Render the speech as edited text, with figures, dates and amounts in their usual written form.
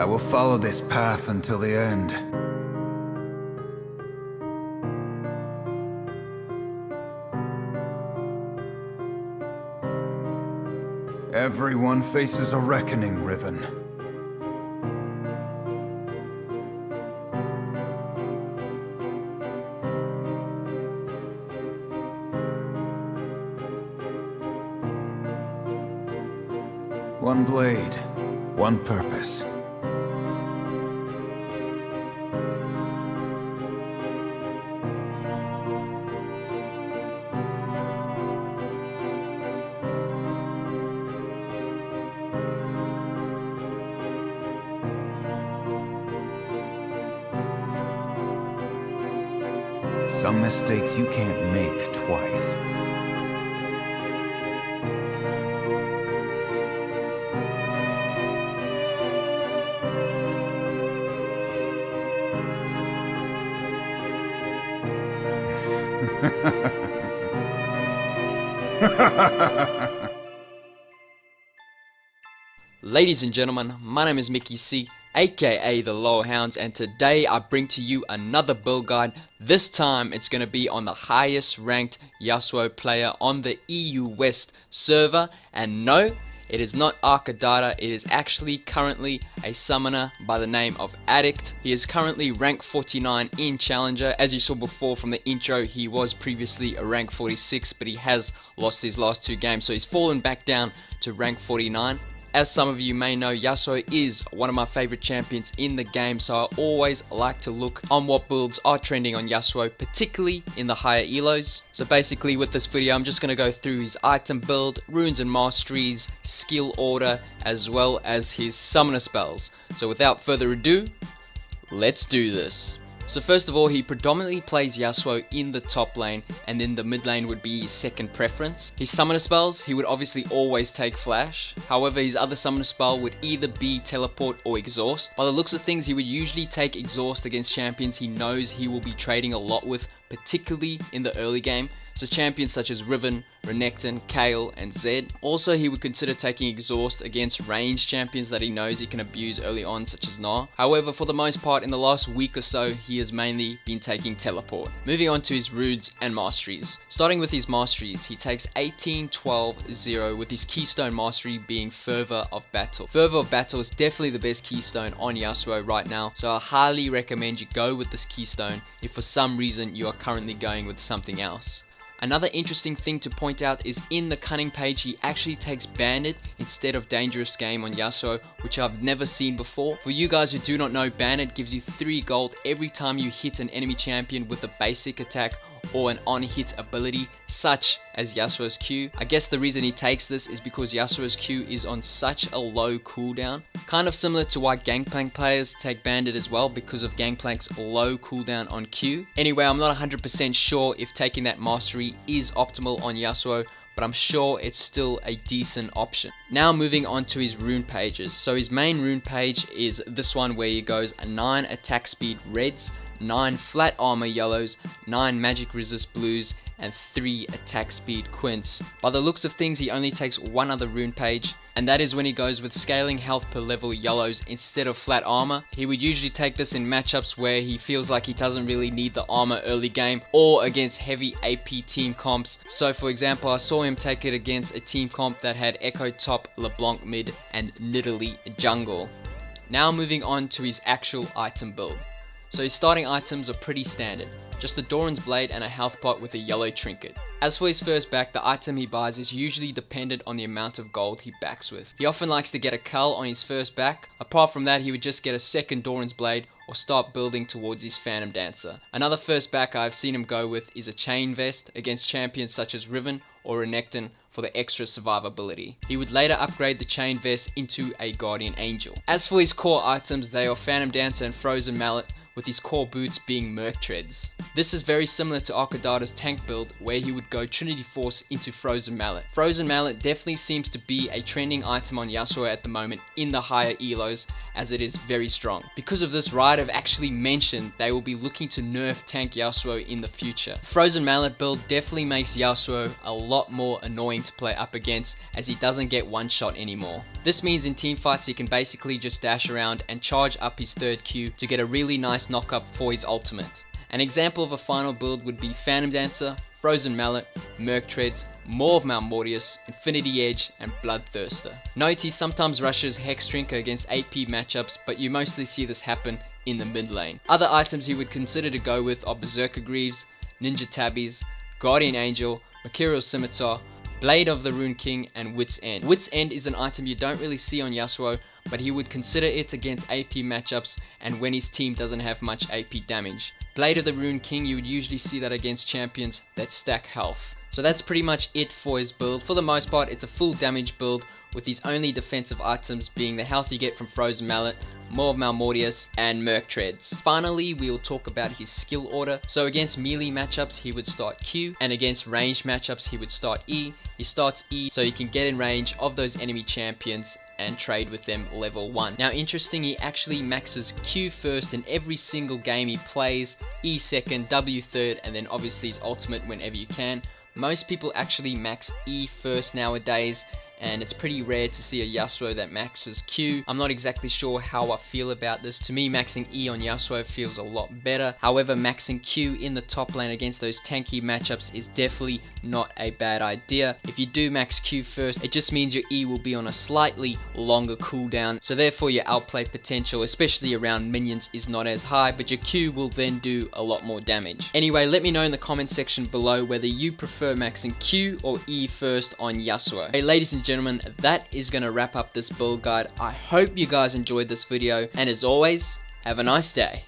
I will follow this path until the end. Everyone faces a reckoning, Riven. One blade, one purpose. Some mistakes you can't make twice. Ladies and gentlemen, my name is Mickey C, aka the Lower Hounds, and today I bring to you another build guide. This time it's going to be on the highest ranked Yasuo player on the EU West server, and no, it is not ArkaDaTa. It is actually currently a summoner by the name of Addict. He is currently rank 49 in Challenger. As you saw before from the intro, he was previously a rank 46, but he has lost his last two games, so he's fallen back down to rank 49. As some of you may know, Yasuo is one of my favorite champions in the game, so I always like to look on what builds are trending on Yasuo, particularly in the higher elos. So basically with this video, I'm just going to go through his item build, runes and masteries, skill order, as well as his summoner spells. So without further ado, let's do this. So first of all, he predominantly plays Yasuo in the top lane, and then the mid lane would be his second preference. His summoner spells, he would obviously always take flash. However, his other summoner spell would either be teleport or exhaust. By the looks of things, he would usually take exhaust against champions he knows he will be trading a lot with, particularly in the early game. So champions such as Riven, Ringelking, Kale, and Zed. Also, he would consider taking exhaust against ranged champions that he knows he can abuse early on, such as Gnar. However, for the most part, in the last week or so, he has mainly been taking teleport. Moving on to his runes and masteries. Starting with his masteries, he takes 18-12-0, with his keystone mastery being Fervor of Battle. Fervor of Battle is definitely the best keystone on Yasuo right now, so I highly recommend you go with this keystone if for some reason you are currently going with something else. Another interesting thing to point out is in the cunning page, he actually takes Bandit instead of Dangerous Game on Yasuo, which I've never seen before. For you guys who do not know, Bandit gives you 3 gold every time you hit an enemy champion with a basic attack or an on-hit ability, such as Yasuo's Q. I guess the reason he takes this is because Yasuo's Q is on such a low cooldown. Kind of similar to why Gangplank players take Bandit as well, because of Gangplank's low cooldown on Q. Anyway, I'm not 100% sure if taking that mastery is optimal on Yasuo, but I'm sure it's still a decent option. Now moving on to his rune pages. So his main rune page is this one where he goes 9 attack speed reds, 9 flat armor yellows, 9 magic resist blues, and 3 attack speed quints. By the looks of things, he only takes one other rune page, and that is when he goes with scaling health per level yellows instead of flat armor. He would usually take this in matchups where he feels like he doesn't really need the armor early game, or against heavy AP team comps. So for example, I saw him take it against a team comp that had Echo top, LeBlanc mid, and Nidalee jungle. Now moving on to his actual item build. So his starting items are pretty standard, just a Doran's Blade and a health pot with a yellow trinket. As for his first back, the item he buys is usually dependent on the amount of gold he backs with. He often likes to get a cull on his first back. Apart from that, he would just get a second Doran's Blade or start building towards his Phantom Dancer. Another first back I've seen him go with is a Chain Vest against champions such as Riven or Ringelking for the extra survivability. He would later upgrade the Chain Vest into a Guardian Angel. As for his core items, they are Phantom Dancer and Frozen Mallet, with his core boots being Merc Treds. This is very similar to ArkaDaTa's tank build, where he would go Trinity Force into Frozen Mallet. Frozen Mallet definitely seems to be a trending item on Yasuo at the moment in the higher elos, as it is very strong. Because of this, Riot have actually mentioned they will be looking to nerf tank Yasuo in the future. Frozen Mallet build definitely makes Yasuo a lot more annoying to play up against, as he doesn't get one shot anymore. This means in team fights he can basically just dash around and charge up his third Q to get a really nice knockup for his ultimate. An example of a final build would be Phantom Dancer, Frozen Mallet, Merc Treds, more of malmortius, Infinity Edge, and Bloodthirster. Note he sometimes rushes Hex Drinker against AP matchups, but you mostly see this happen in the mid lane. Other items he would consider to go with are Berserker Greaves, Ninja Tabbies, Guardian Angel, Mercurial Scimitar, Blade of the Ringelking, and Wit's End. Wit's End is an item you don't really see on Yasuo, but he would consider it against AP matchups and when his team doesn't have much AP damage. Blade of the Ringelking, you would usually see that against champions that stack health. So that's pretty much it for his build. For the most part, it's a full damage build with his only defensive items being the health you get from Frozen Mallet, more of malmortius, and Merc Treds. Finally, we will talk about his skill order. So against melee matchups, he would start Q, and against ranged matchups, he would start E. He starts E so you can get in range of those enemy champions and trade with them level 1. Now interesting, he actually maxes Q first in every single game he plays, E second, W third, and then obviously his ultimate whenever you can. Most people actually max E first nowadays, and it's pretty rare to see a Yasuo that maxes Q. I'm not exactly sure how I feel about this. To me, maxing E on Yasuo feels a lot better. However, maxing Q in the top lane against those tanky matchups is definitely not a bad idea. If you do max Q first, it just means your E will be on a slightly longer cooldown, so therefore your outplay potential, especially around minions, is not as high, but your Q will then do a lot more damage. Anyway, let me know in the comment section below whether you prefer maxing Q or E first on Yasuo. Hey ladies and gentlemen, that is going to wrap up this build guide. I hope you guys enjoyed this video, and as always, have a nice day.